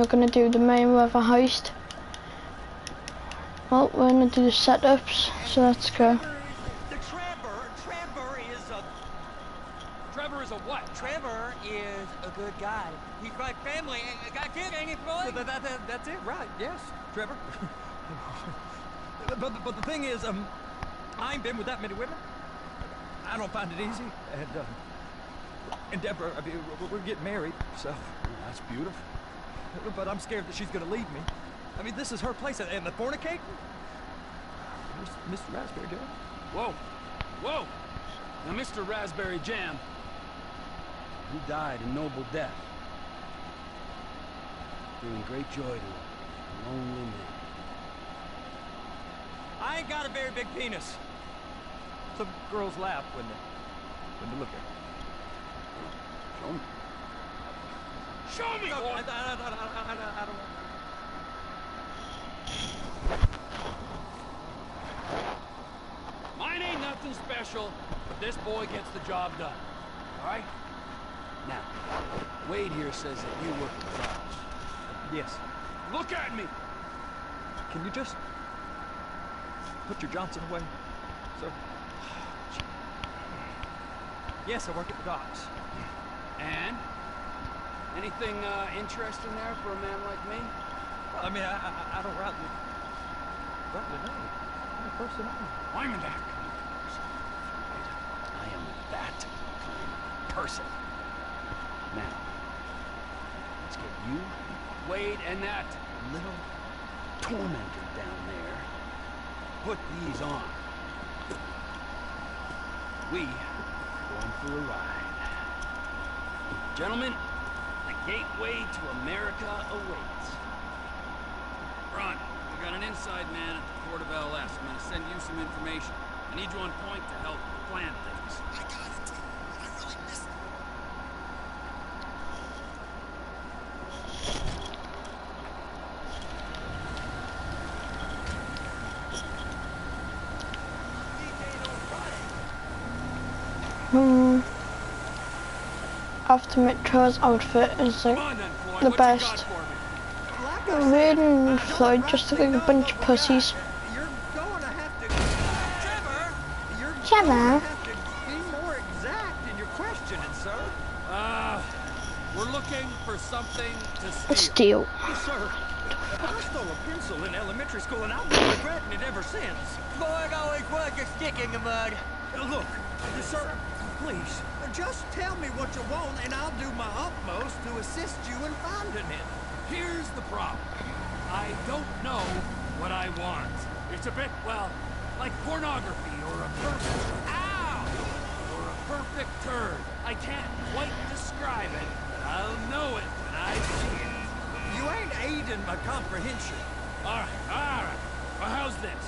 you're gonna do the Mayweather heist. Well, we're gonna do the setups, so let's go. Trevor is a what? Trevor is a good guy. He's like family. Got kid, ain't it, Floyd? That's it, right? Yes, Trevor. but the thing is, I ain't been with that many women. I don't find it easy, and Deborah, I mean, we're getting married, so that's beautiful. But I'm scared that she's gonna leave me. I mean, this is her place, and the fornicating. Mr. Raspberry Jam. Whoa, whoa! Now, Mr. Raspberry Jam, he died a noble death, bringing great joy to a lonely man. I ain't got a very big penis. Some girls laugh when they look at me. Show me. Show me, No, boy! I don't. Mine ain't nothing special, but this boy gets the job done. All right? Now, Wade here says that you work at Kraus. Yes. Look at me! Can you just put your Johnson away, sir? Yes, I work at the docks. And? Anything interesting there for a man like me? Well, I mean, I don't rightly know. I'm a person I'm that kind of person. I am that kind of person. Now, let's get you, Wade, and that little tormentor down there. Put these on. We going for a ride. Gentlemen, the gateway to America awaits. Ron, we got an inside man at the port of LS. I'm gonna send you some information. I need you on point to help plan things. I got it, dude. I really missed it. After Metro's outfit is like Come on then, Floyd. the What you got best. for me? Wade and Floyd just look like a bunch of pussies. You're going to have to... Trevor! You're Trevor? going to have to be more exact in your questioning, sir. We're looking for something to A steal. steal. Sir, I stole a pencil in elementary school, and I've been regretting it ever since. Floyd always was a stick in the mud. Look, sir, please, just tell me what you want, and I'll do my utmost to assist you in finding it. Here's the problem. I don't know what I want. It's a bit, well, like pornography or a perfect... Ow! Or a perfect turd. I can't quite describe it, but I'll know it when I see it. You ain't aiding my comprehension. All right. Well, how's this?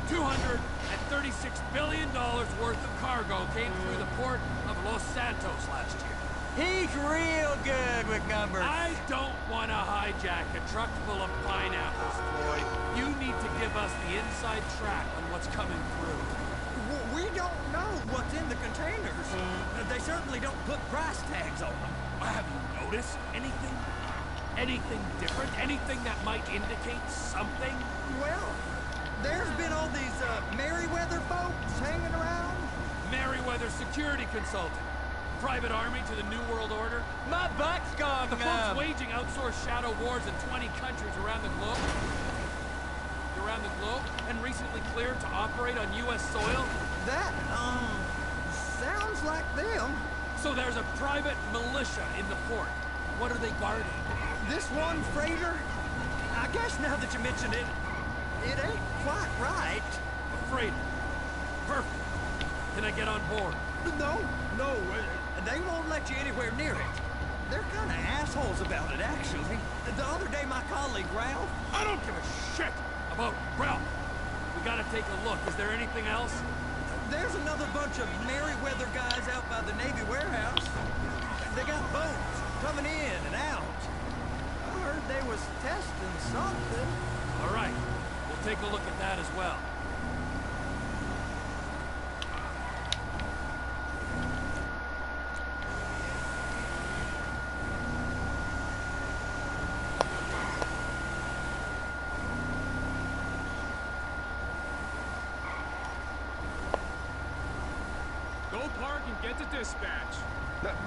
$236 billion worth of cargo came through the port of Los Santos last year. He's real good with numbers. I don't want to hijack a truck full of pineapples, Floyd. You need to give us the inside track on what's coming through. We don't know what's in the containers. They certainly don't put price tags on them. Have you noticed anything? Anything different? Anything that might indicate something? Well, there's been all these Merryweather folks hanging around. Merryweather Security Consulting. Private army to the New World Order. My butt's gone The folks waging outsourced shadow wars in 20 countries around the globe. And recently cleared to operate on U.S. soil. That, sounds like them. So there's a private militia in the port. What are they guarding? This one freighter, I guess now that you mention it, it ain't quite right. A freighter. Perfect. Can I get on board? No, they won't let you anywhere near it. They're kind of assholes about it, actually. The other day, my colleague, Ralph... I don't give a shit about Ralph. We gotta take a look. Is there anything else? There's another bunch of Merryweather guys out by the Navy warehouse. They got boats coming in and out. I heard they was testing something. All right. We'll take a look at that as well. Go park and get to dispatch.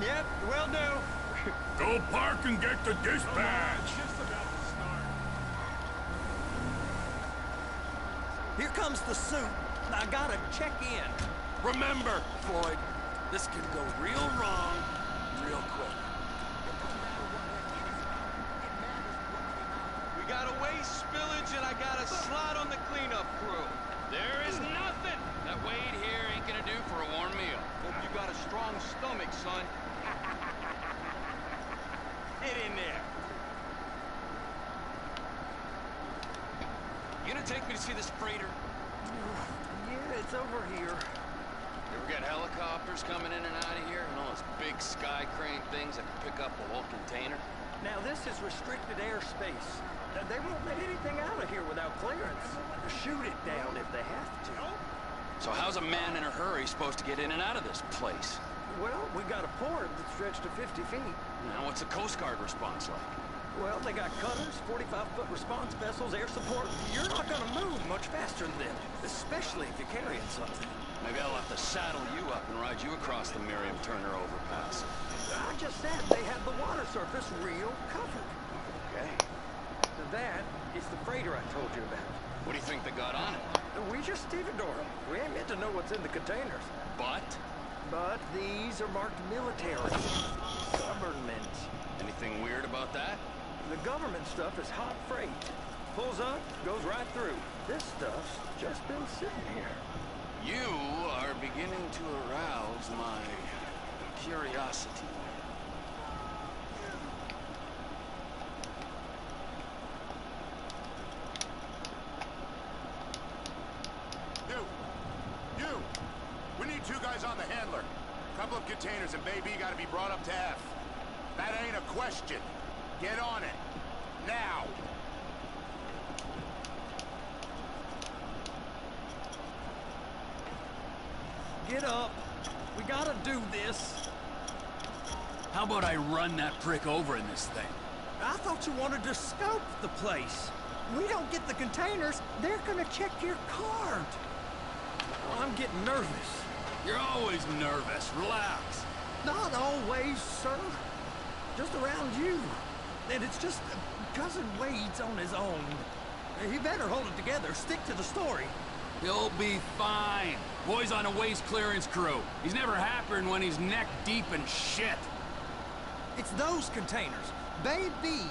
Yep, will do. Go park and get the Come on, dispatch. just about to start. Here comes the suit. I gotta check in. Remember, Floyd, this can go real wrong real quick. We got a waste spillage and I got a slot on the cleanup crew. There is nothing that Wade here ain't gonna do for a warm meal. Hope you got a strong stomach, son. Get in there. You gonna take me to see this freighter? Yeah, it's over here. You ever got helicopters coming in and out of here? You know those big sky crane things that can pick up a whole container? Now, this is restricted airspace. They won't let anything out of here without clearance. Shoot it down if they have to. So how's a man in a hurry supposed to get in and out of this place? Well, we got a port that's stretched to 50 feet. Now, what's the Coast Guard response like? Well, they got cutters, 45-foot response vessels, air support. You're not gonna move much faster than them, especially if you're carrying something. Maybe I'll have to saddle you up and ride you across the Miriam Turner overpass. I just said they had the water surface real covered. Okay. That is the freighter I told you about. What do you think they got on it? We just stevedore them. We ain't meant to know what's in the containers. But? But these are marked military. Government. Anything weird about that? The government stuff is hot freight. Pulls up, goes right through. This stuff's just been sitting here. You are beginning to arouse my curiosity. You! We need 2 guys on the handler. Couple of containers and Baby gotta be brought up to F. That ain't a question. Get on it. Now! Get up. We gotta do this. How about I run that prick over in this thing? I thought you wanted to scope the place. We don't get the containers, they're gonna check your card. Oh, I'm getting nervous. You're always nervous. Relax. Not always, sir. Just around you. And it's just Cousin Wade's on his own. He better hold it together. Stick to the story. He'll be fine. Boy's on a waste clearance crew. He's never happier than when he's neck deep in shit. It's those containers. Baby.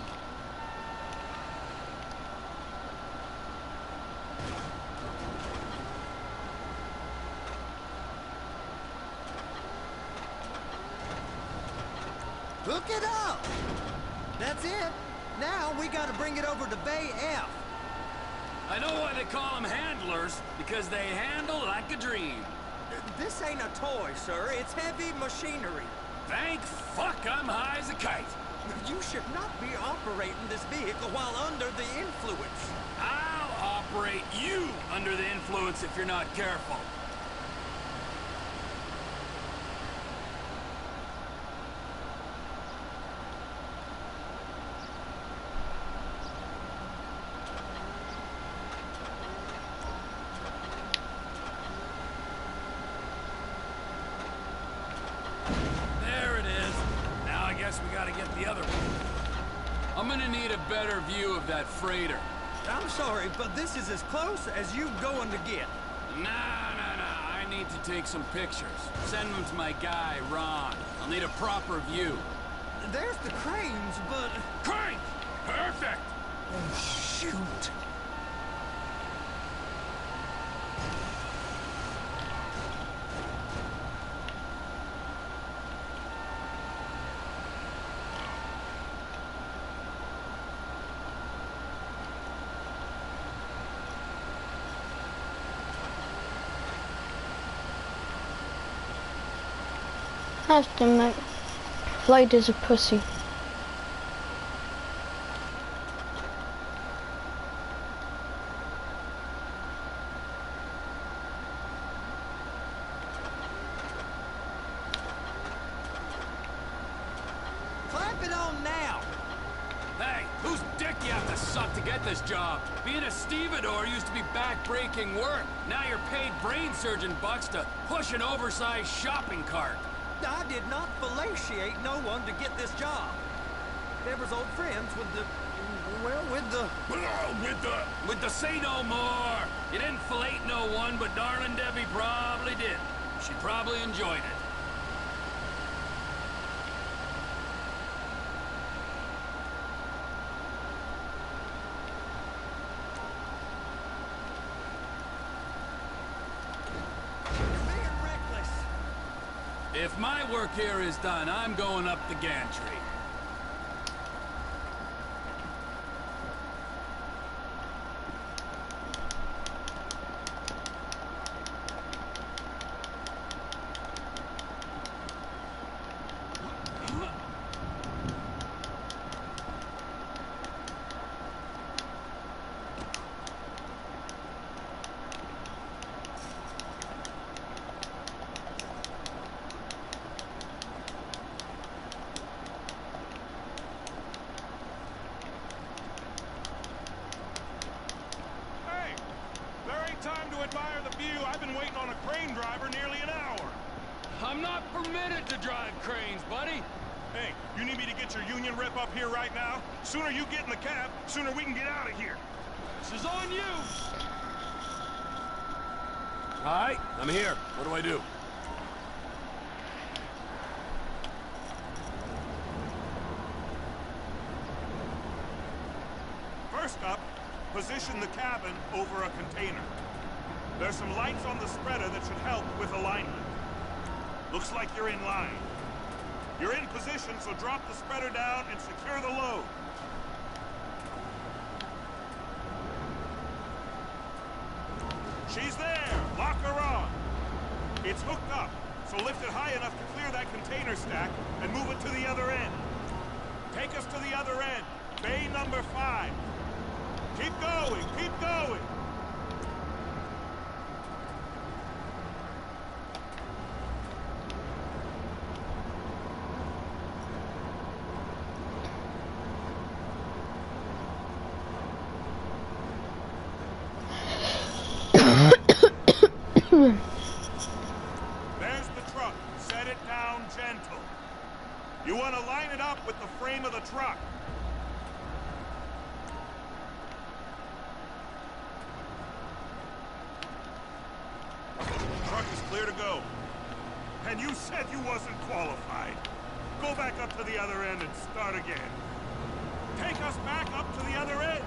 Hook it up! That's it. Now we gotta bring it over to Bay F. I know why they call them handlers, because they handle like a dream. This ain't a toy, sir. It's heavy machinery. Thank fuck I'm high as a kite. You should not be operating this vehicle while under the influence. I'll operate you under the influence if you're not careful. We gotta get the other one. I'm gonna need a better view of that freighter. I'm sorry, but this is as close as you going to get. Nah. I need to take some pictures. Send them to my guy, Ron. I'll need a proper view. There's the cranes, but... Crane! Perfect! Oh, shoot. That's them, mate. Floyd is a pussy. Clap it on now. Hey, whose dick you have to suck? sucked to get this job. Being a stevedore used to be back-breaking work. Now you're paid brain surgeon bucks to push an oversized shopping cart. I did not fellatiate no one to get this job. Deborah's old friends with the... well, With the say no more. You didn't fillet no one, but darling Debbie probably did. She probably enjoyed it. You're being reckless. If my work here is done, I'm going up the gantry. Hey, there ain't time to admire the view. I've been waiting on a crane driver nearly an hour. I'm not permitted to drive cranes, buddy. Hey, you need me to get your union rep up here right now? Sooner you get in the cab, sooner we can get out of here. This is on you. Hi, I'm here. What do I do? First up, position the cabin over a container. There's some lights on the spreader that should help with alignment. Looks like you're in line. You're in position, so drop the spreader down and secure the load. She's there! Lock her on! It's hooked up, so lift it high enough to clear that container stack and move it to the other end. Take us to the other end, bay number 5. Keep going, keep going! There's the truck. Set it down gentle. You want to line it up with the frame of the truck. Truck is clear to go. And you said you wasn't qualified. Go back up to the other end and start again. Take us back up to the other end.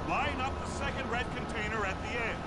Line up the second red container at the end.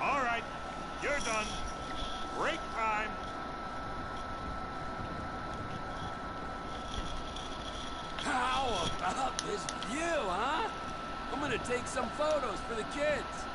All right, you're done. Break time. How about this view, huh? I'm gonna take some photos for the kids.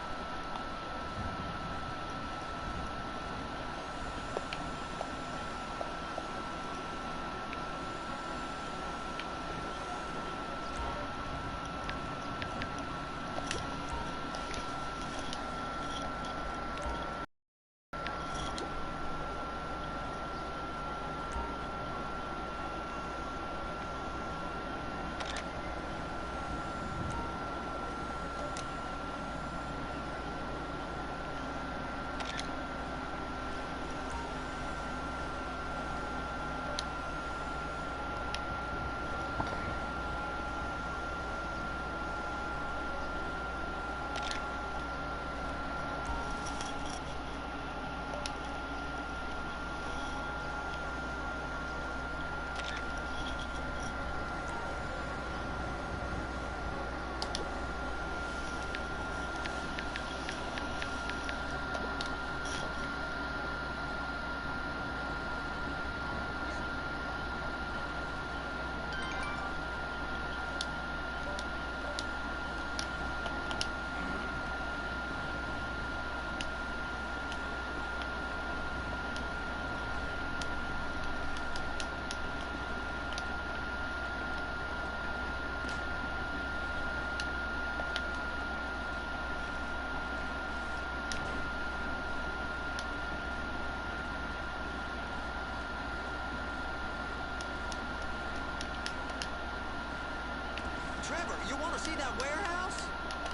see that warehouse?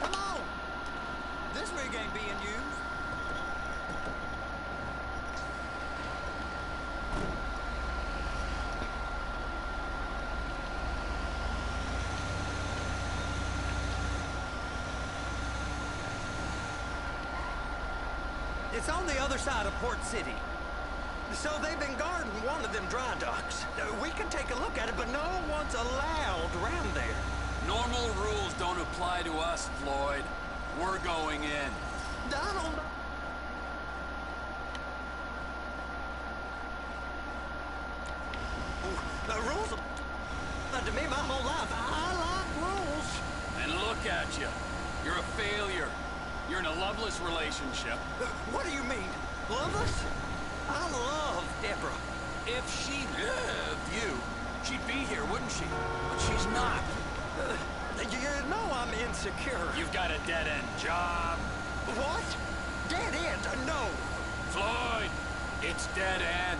Come on. This rig ain't being used. It's on the other side of Port City. So they've been guarding one of them dry docks. We can take a look at it, but no one's allowed around there. Normal rules don't apply to us, Floyd. We're going in. Donald... The rules apply to me my whole life. I like rules. And look at you. You're a failure. You're in a loveless relationship. What do you mean? Loveless? I love Deborah. If she loved you, she'd be here, wouldn't she? But she's not. You know I'm insecure. You've got a dead-end job. What? Dead end? No. Floyd, it's dead end.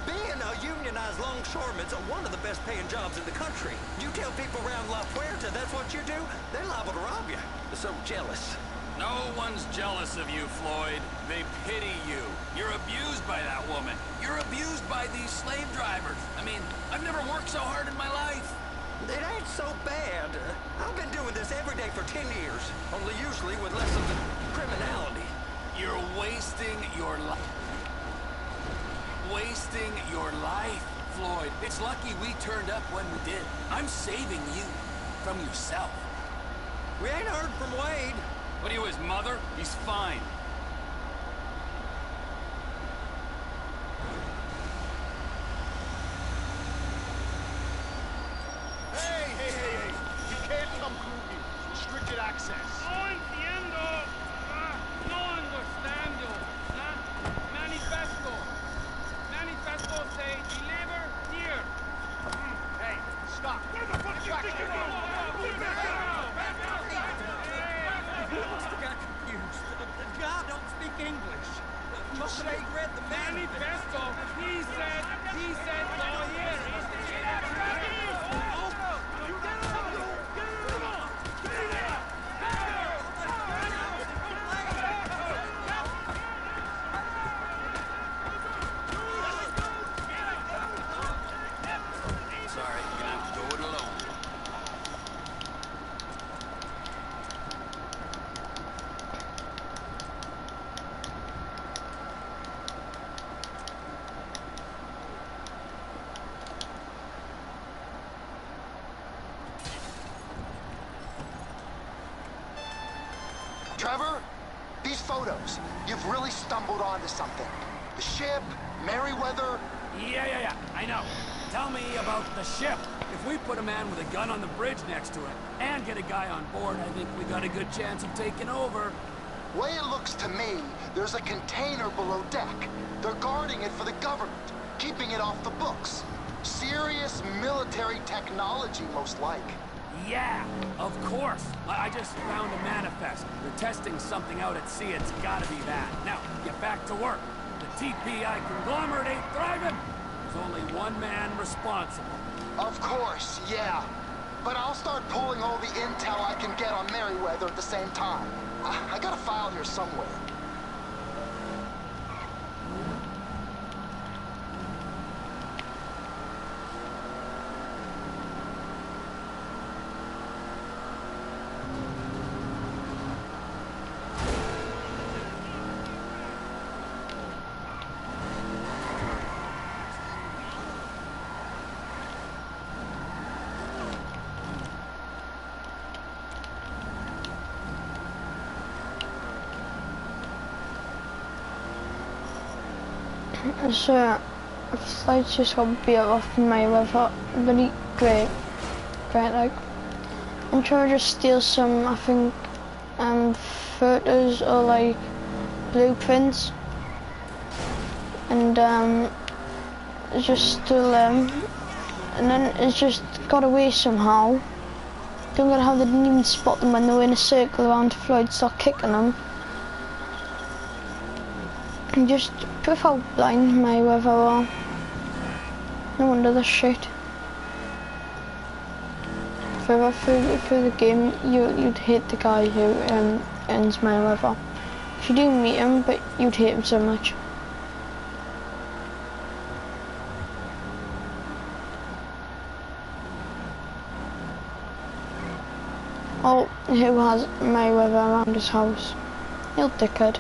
Being a unionized longshoreman's one of the best paying jobs in the country. You tell people around La Puerta that's what you do, they're liable to rob you. They're so jealous. No one's jealous of you, Floyd. They pity you. You're abused by that woman. You're abused by these slave drivers. I mean, I've never worked so hard in my life. It ain't so bad. I've been doing this every day for 10 years, only usually with less of the criminality. You're wasting your life. Wasting your life, Floyd. It's lucky we turned up when we did. I'm saving you from yourself. We ain't heard from Wade. What are you, his mother? He's fine. Hey! You can't come through here. Restricted access. No entiendo. No understando. Manifesto. Manifesto say deliver here. Hey, stop. Where the fuck you think you're going? Got confused. The guy don't speak English. Must have read the Manifesto. He said no here. Sorry, you're gonna have to go it alone. Trevor, these photos, you've really stumbled onto something. The ship, Merryweather. Yeah, I know. Tell me about the ship. If we put a man with a gun on the bridge next to it and get a guy on board, I think we got a good chance of taking over. Way it looks to me, there's a container below deck. They're guarding it for the government, keeping it off the books. Serious military technology, most like. Yeah, of course. I just found a manifest. They're testing something out at sea. It's gotta be that. Now, get back to work. The TPI conglomerate ain't thriving. There's only one man responsible. Of course, yeah. But I'll start pulling all the intel I can get on Merryweather at the same time. I got a file here somewhere. So, flight's just got beat off Merryweather. Really great, like. I'm trying to just steal some, I think, photos or like blueprints, and just steal them, and then it's just got away somehow. Don't get how they didn't even spot them when they were in a circle around Floyd, start kicking them. And just prove how blind Merryweather are. No wonder they're shit. further through the game, you'd hate the guy who ends Mayweather. If you do meet him, but you'd hate him so much. Oh, who has Mayweather around his house? He'll dickhead.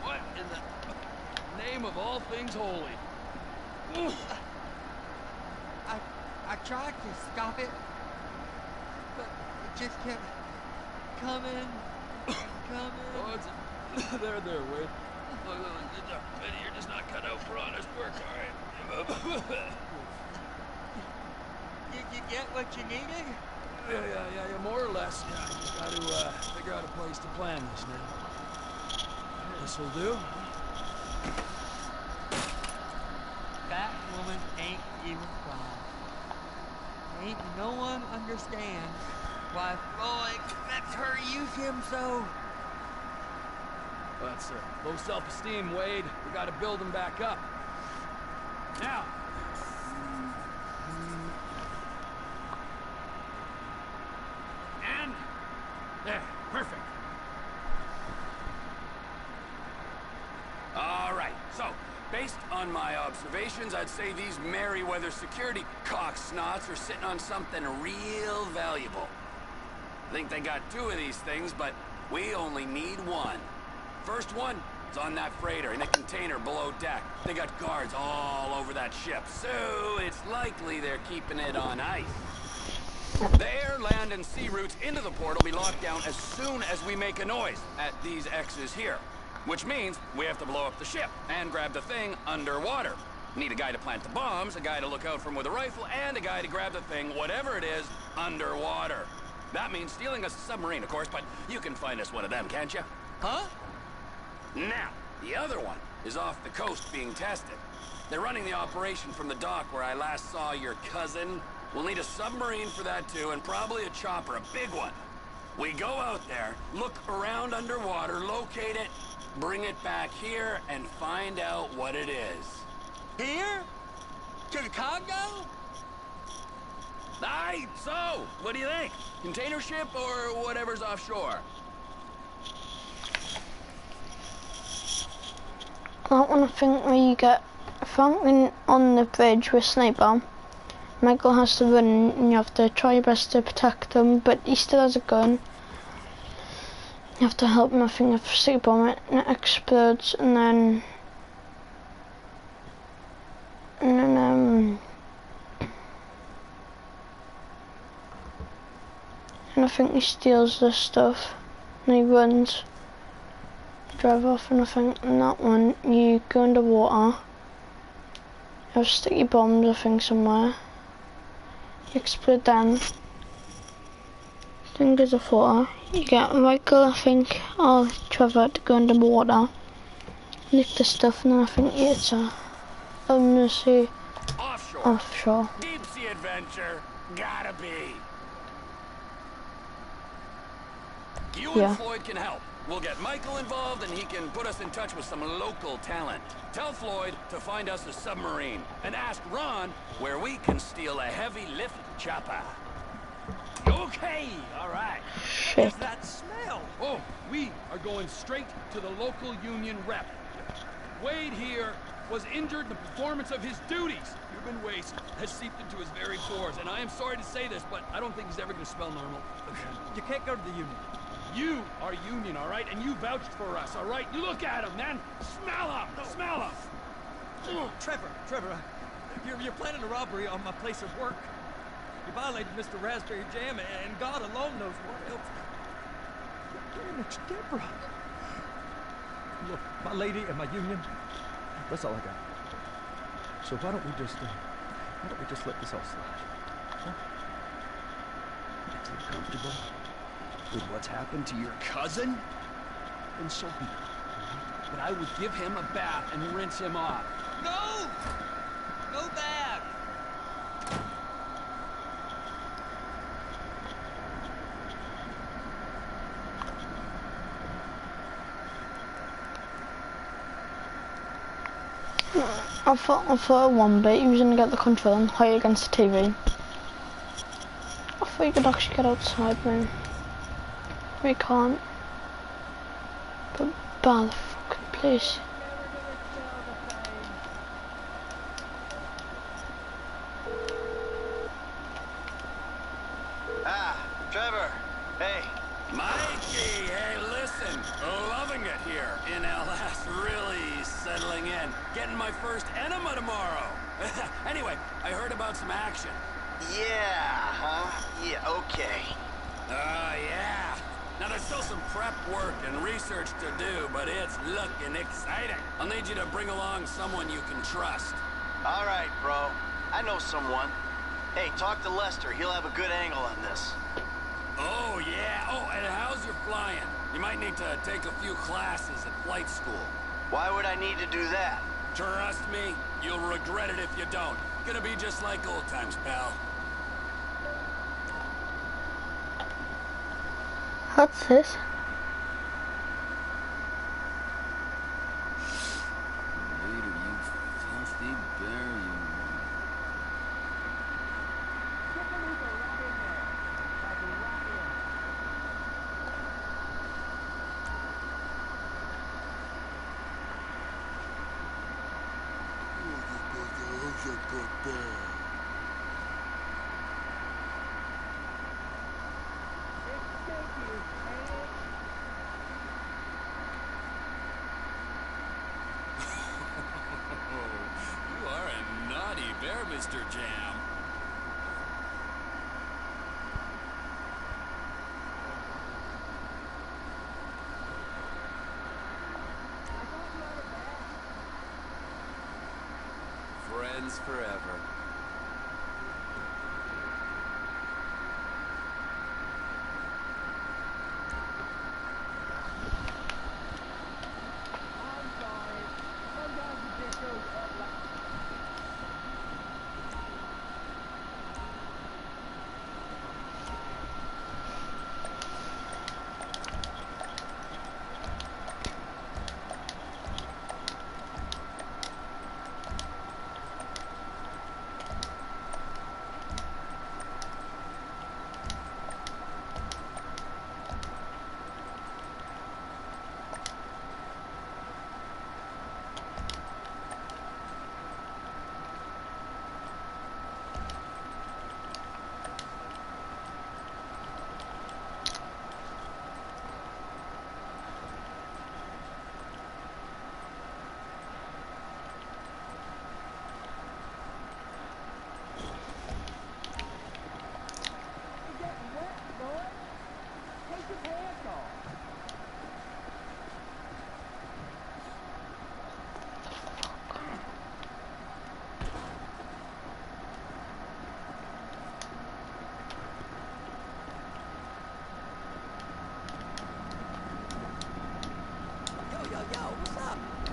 What in the name of all things holy? I tried to stop it, but it just kept coming. Oh, there, Wade. Look, Benny, you're just not cut out for honest work, all right? Did you get what you needed? Yeah, more or less. Yeah, just got to figure out a place to plan this now. This'll do. That woman ain't even crying. Ain't no one understands why Floyd lets her use him so. That's low self-esteem, Wade. We got to build him back up. Now. And there, perfect. All right, so based on my observations, I'd say these Merryweather security cocksnots are sitting on something real valuable. I think they got 2 of these things, but we only need 1. First one is on that freighter in a container below deck. They got guards all over that ship, so it's likely they're keeping it on ice. The air, land, and sea routes into the port will be locked down as soon as we make a noise at these X's here. Which means we have to blow up the ship and grab the thing underwater. Need a guy to plant the bombs, a guy to look out for them with a rifle, and a guy to grab the thing, whatever it is, underwater. That means stealing us a submarine, of course, but you can find us one of them, can't you? Huh? Now, the other one is off the coast being tested. They're running the operation from the dock where I last saw your cousin. We'll need a submarine for that too, and probably a chopper, a big one. We go out there, look around underwater, locate it, bring it back here, and find out what it is. Here? To the Congo? Aye, so, what do you think? Container ship or whatever's offshore? That one, I think, where you get Franklin on the bridge with Sniper. Michael has to run and you have to try your best to protect him, but he still has a gun. You have to help him, I think, if sleep bomb it and it explodes, and then I think he steals the stuff and he runs, drive off, and I think in that one you go underwater, you have sticky bombs, I think, somewhere, you explode them, then there's a photo, you get Michael, I think, or Trevor to go underwater, lick the stuff, and then I think it's I'm gonna say offshore. Deep sea adventure, gotta be. You and Floyd can help. We'll get Michael involved and he can put us in touch with some local talent. Tell Floyd to find us a submarine and ask Ron where we can steal a heavy lift chopper. Okay, all right. Shit. That smell. Oh, we are going straight to the local union rep. Wade here was injured in the performance of his duties. Human waste has seeped into his very pores, and I am sorry to say this, but I don't think he's ever gonna smell normal again. You can't go to the union. You are union, all right? And you vouched for us, all right? You look at him, man. Smell him. Smell him. Trevor, you're planning a robbery on my place of work. You violated Mr. Raspberry Jam, and God alone knows what else. Damn it, Deborah. Look, my lady and my union, that's all I got. So why don't we just let this all slide? Huh? You feel comfortable with what's happened to your cousin? Then so be it. But I would give him a bath and rinse him off. No! No bad! I thought one bit he was gonna get the control and hide against the TV. I thought you could actually get outside, man. We can't. But bad fucking place. Trevor, hey. Mikey, hey, listen. Loving it here in LS. Really settling in. Getting my first enema tomorrow. Anyway, I heard about some action. Yeah, huh? Yeah, okay. Yeah. Now there's still some prep work and research to do, but it's looking exciting. I'll need you to bring along someone you can trust. All right, bro. I know someone. Hey, talk to Lester. He'll have a good angle on this. Oh, yeah. Oh, and how's your flying? You might need to take a few classes at flight school. Why would I need to do that? Trust me, you'll regret it if you don't. Gonna be just like old times, pal. What's this? Later, you filthy bear, you. You are a naughty bear, Mr. Jam. Friends forever.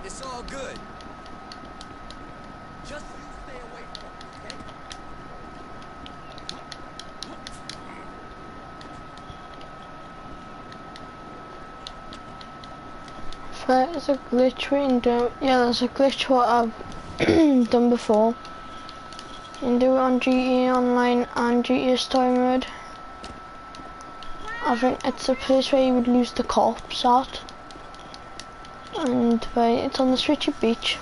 It's all good. Just you stay away from me, okay? There's a glitch we can do. Yeah, there's a glitch what I've done before. You can do it on GTA Online and GTA Story Mode. I think it's a place where you would lose the cops at. and it's on this Richard Beach.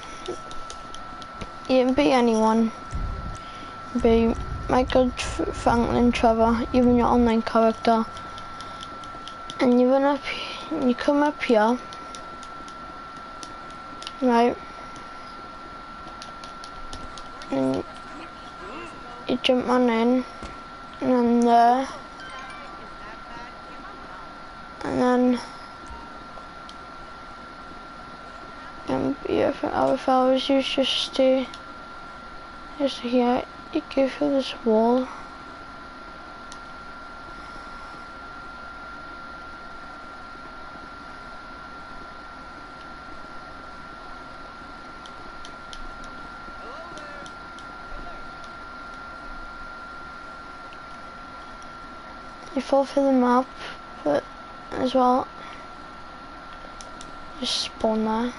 You can be anyone. Be Michael, Franklin, Trevor, even your online character. And you come up here, right? And you jump on in, and then there, and then if I was you, just here, you go through this wall. You fall through the map, but as well, just spawn there.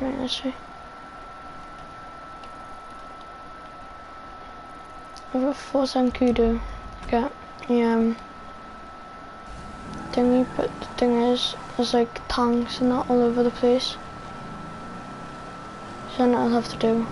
Right, let's see. I've got 4 Zancudo. Get thingy, but the thing is, there's like tanks and that all over the place. So then I'll have to do.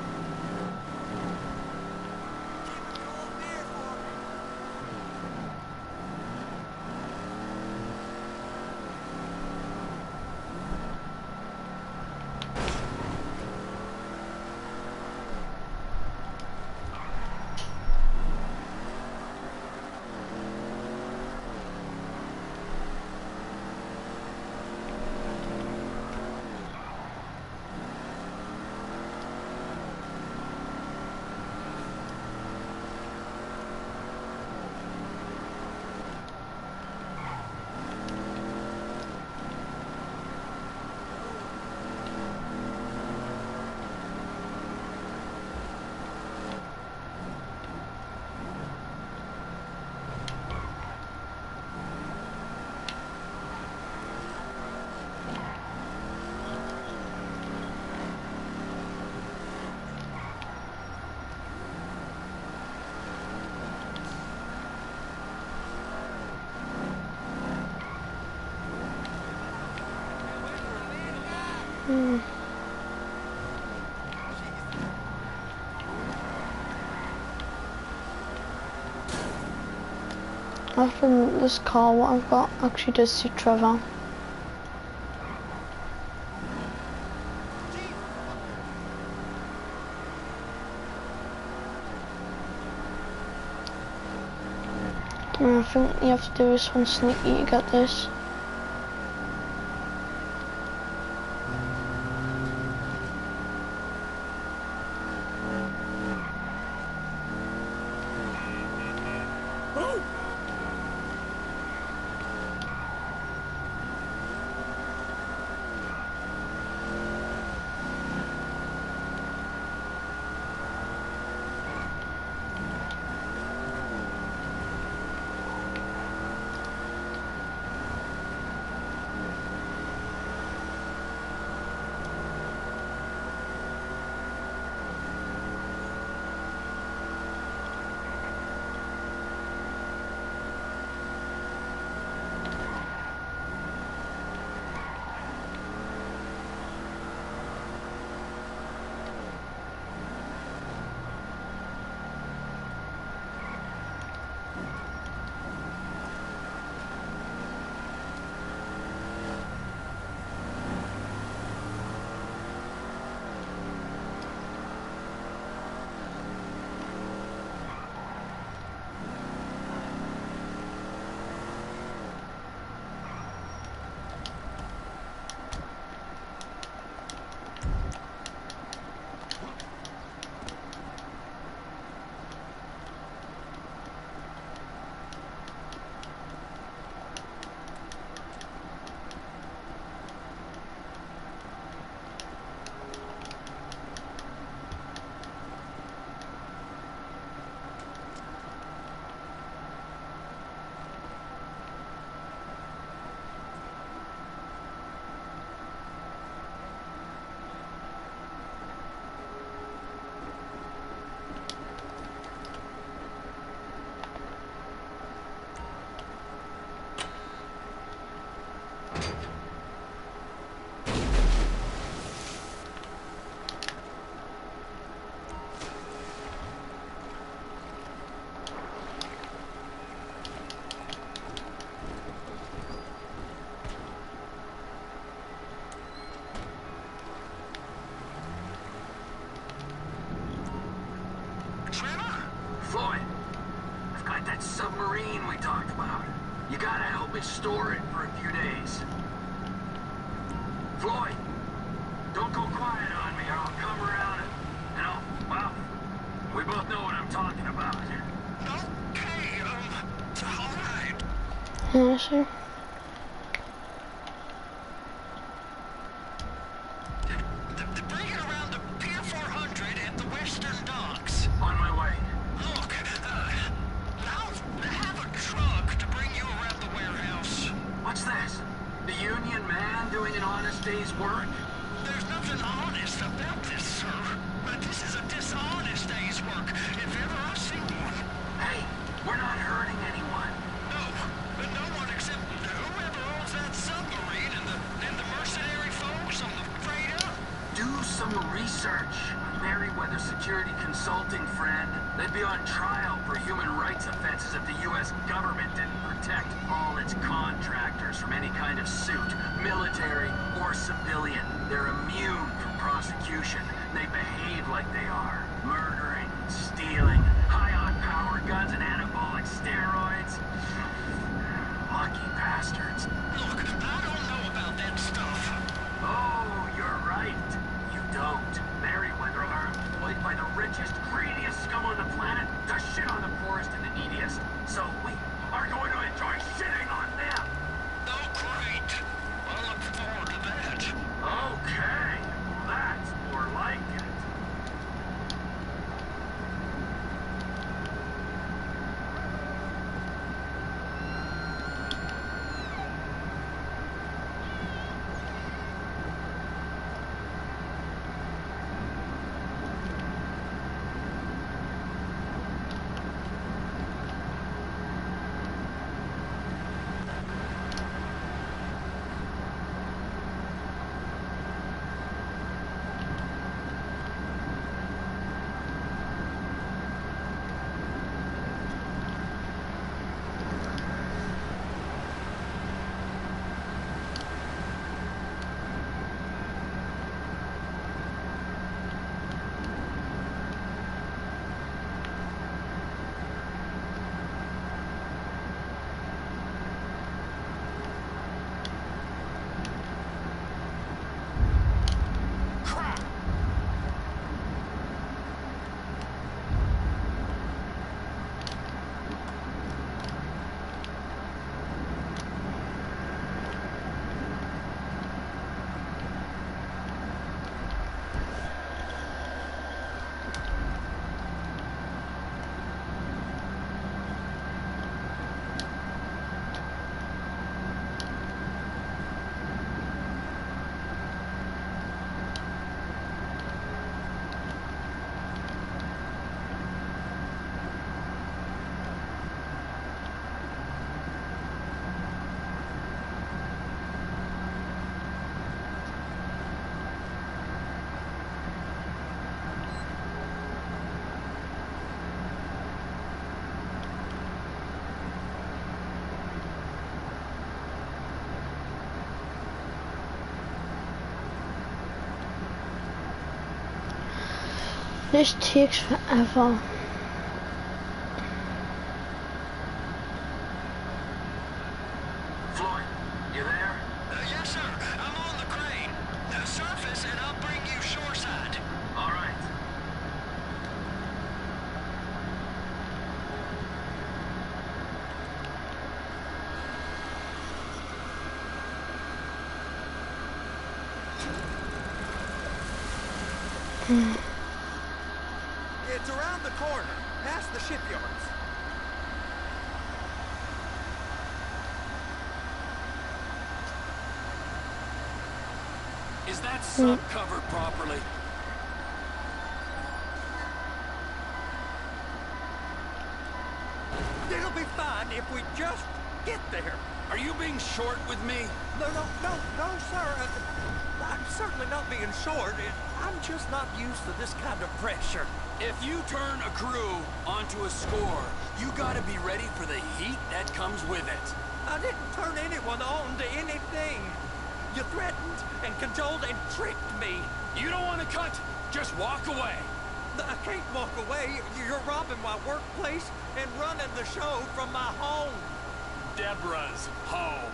After this car, what I've got actually does suit Trevor. And I think you have to do this one sneaky to get this. Trevor? Floyd, I've got that submarine we talked about. You gotta help me store it for a few days. Floyd, don't go quiet on me or I'll come around and well, we both know what I'm talking about. Okay, all right. Yeah, sure. Bring it around to Pier 400 at the Western Docks. On my way. Look, I'll have a truck to bring you around the warehouse. What's this? The union man doing an honest day's work? There's nothing honest about this, sir. But this is a dishonest day's work, if ever I see one. Hey, we're not hurting anyone. No, but no one except whoever owns that submarine and the mercenary folks on the freighter. Do some research on Merryweather Security Consulting, friend. They'd be on trial for human rights offenses if the U.S. government didn't protect all its contractors from any kind of suit, military or civilian. They're immune from prosecution. They behave like they are. Murdering, stealing, high-on-power guns and anabolic steroids. Lucky bastards. Look, I don't know about that stuff. Oh, you're right. You don't. Merryweather are employed by the richest, greediest scum on the planet to shit on the poorest and the neediest. So we are going to enjoy shitting on them. Oh, great. I look forward to that. Okay, that's more like it. This takes forever. Floyd, you there? Yes, sir. I'm on the crane. Surface, and I'll bring you shoreside. All right. It's around the corner, past the shipyards. Is that sub covered properly? It'll be fine if we just get there. Are you being short with me? No, sir. I'm certainly not being short. I'm just not used to this kind of pressure. If you turn a crew onto a score, you gotta be ready for the heat that comes with it. I didn't turn anyone on to anything. You threatened and cajoled and tricked me. You don't want to cut? Just walk away. I can't walk away. You're robbing my workplace and running the show from my home. Deborah's home.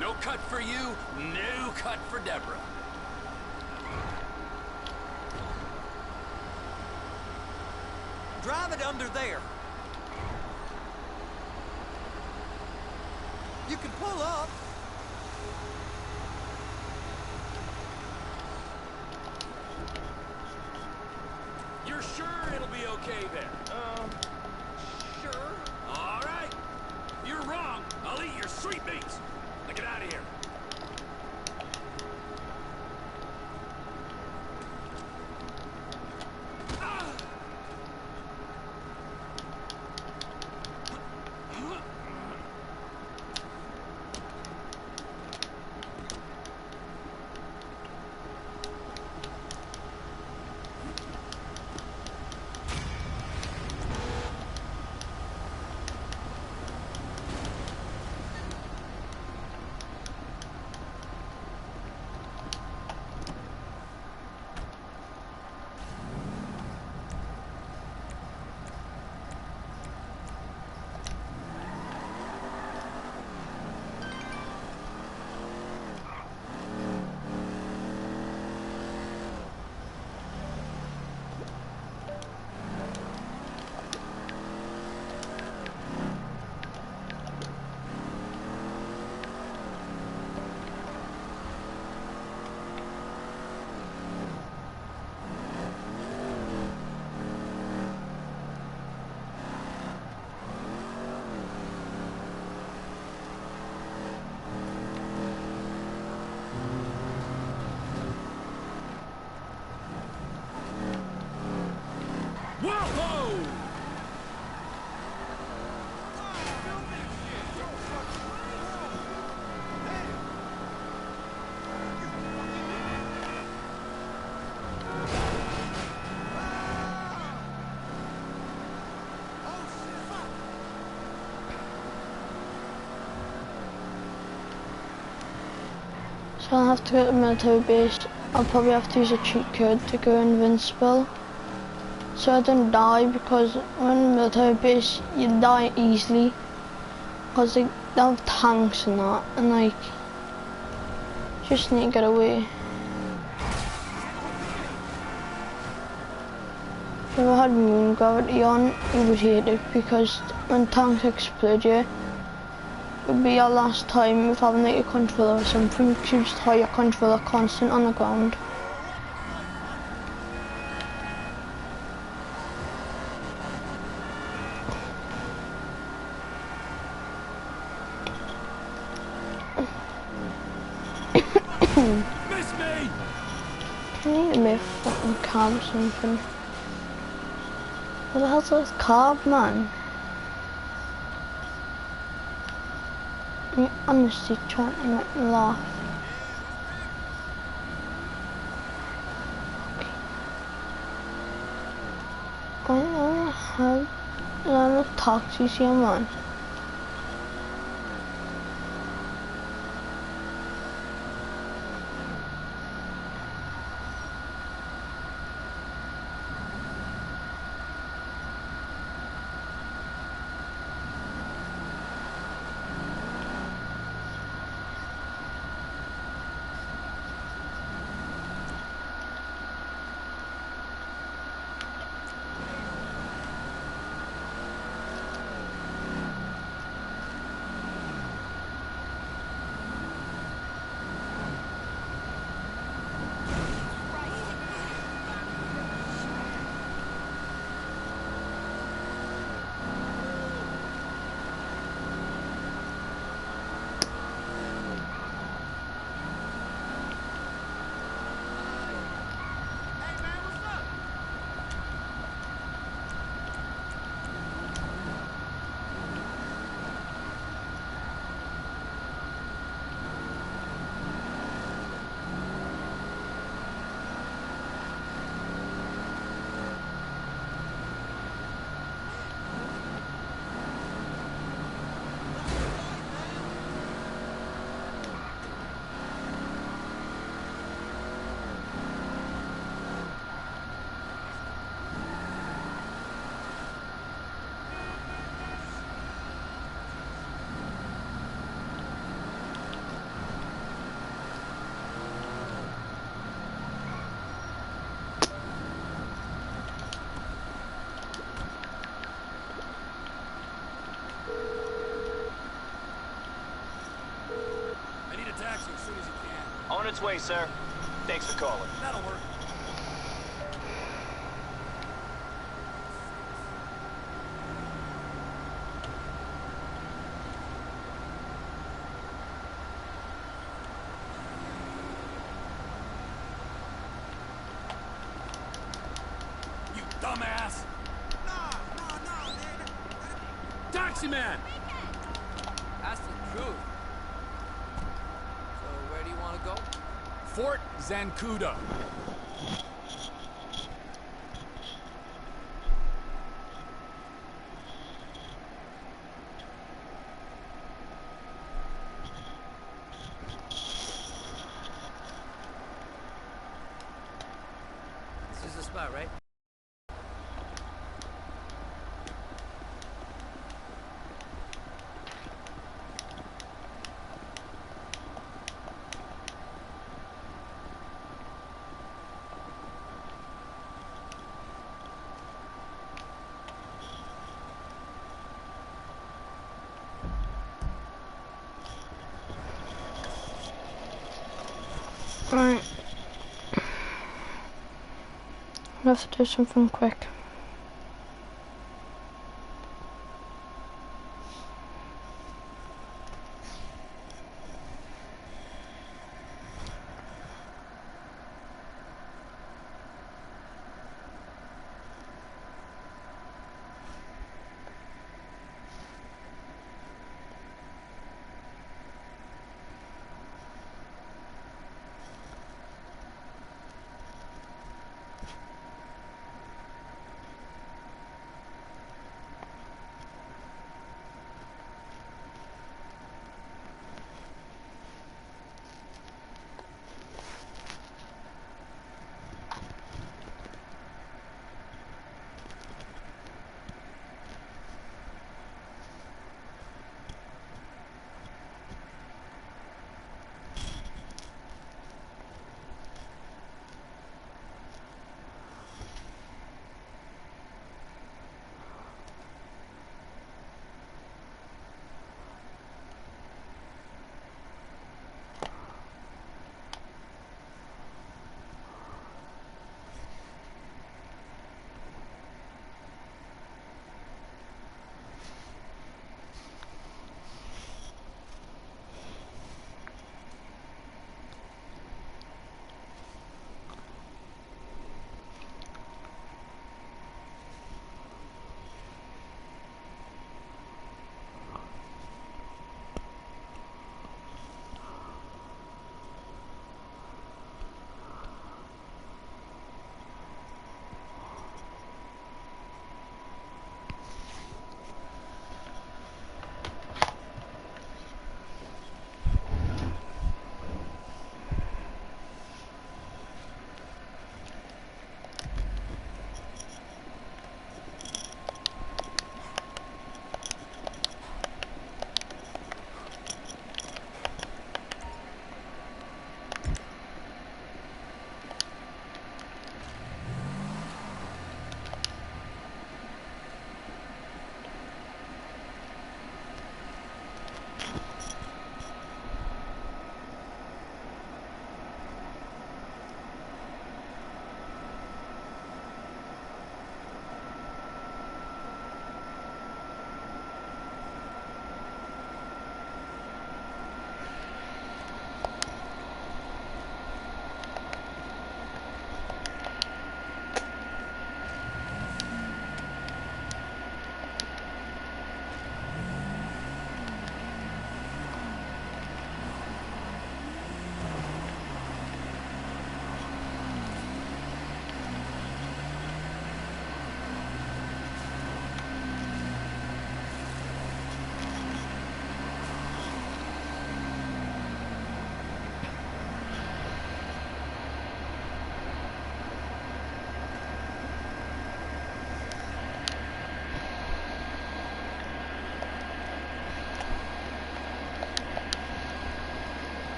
No cut for you, no cut for Deborah. Drive it under there. You can pull up. You're sure it'll be okay there? Sure. All right. If you're wrong, I'll eat your sweetmeats. Now get out of here. Whoa! So I'll have to go to the military base. I'll probably have to use a cheat code to go invincible, so I don't die, because when in the military base you die easily because they have tanks and that, and like just need to get away. If I had moon gravity on, you would hate it, because when tanks explode you, it would be your last time with having like a controller or something, because you just have your controller constant on the ground. Miss me! I need to make a fucking car or something. What the hell's this carb, man? You're honestly trying to make me laugh. Okay. I don't have a lot of taxis here, man. its way, sir. Thanks for calling. That'll work. You dumbass! Taxi man! That's the truth. So where do you want to go? Fort Zancudo. This is the spot, right? Right. I'll have to do something quick.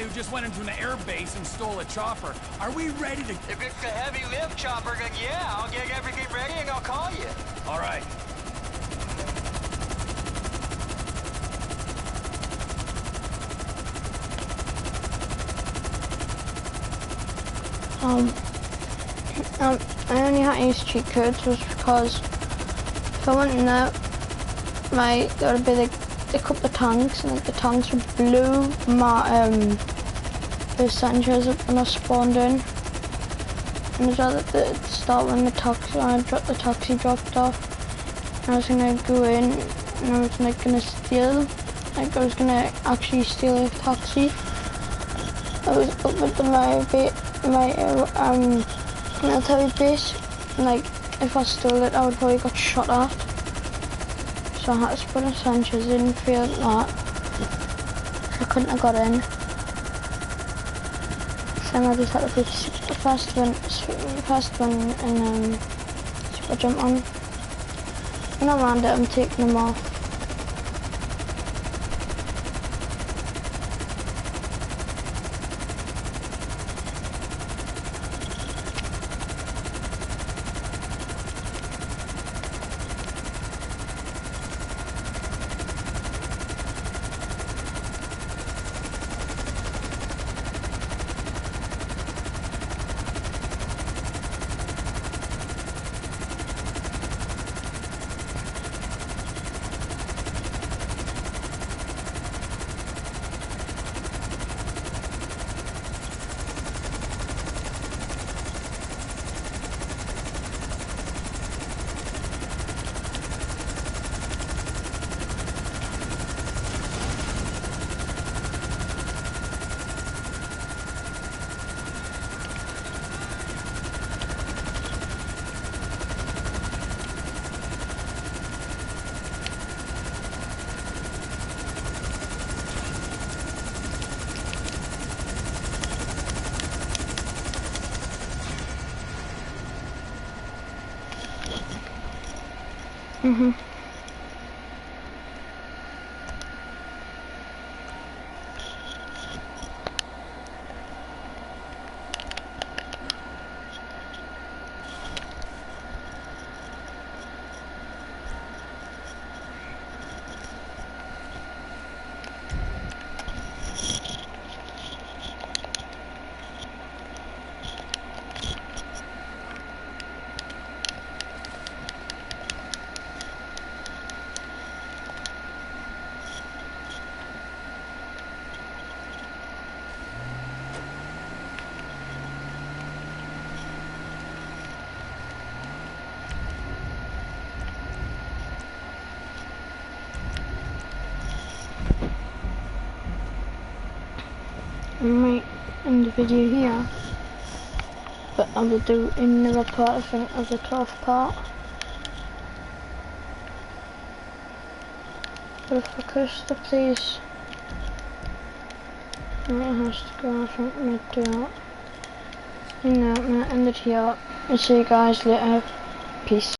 guy who just went into an air base and stole a chopper. Are we ready to... If it's a heavy lift chopper, then yeah, I'll get everything ready and I'll call you. All right. I only had to use cheat codes was because if I went in there, there would be a couple of tanks, and the tanks would blow the Sanchez up when I spawned in. And as well at the start when the taxi dropped off, I was gonna go in and I was like gonna steal, like I was gonna actually steal a taxi. I was up at my military base, and like if I stole it I would probably got shot at. So I had to put a Sanchez in, failed that. I couldn't have got in. So I just had to put the first one and super jump on. When I'm around it I'm taking them off. I might end the video here, but I will do another part, I think, of the 12th part. But if I could stop these, it has to go, I think I'm going to do that. And I'm going to end it here, and see you guys later. Peace.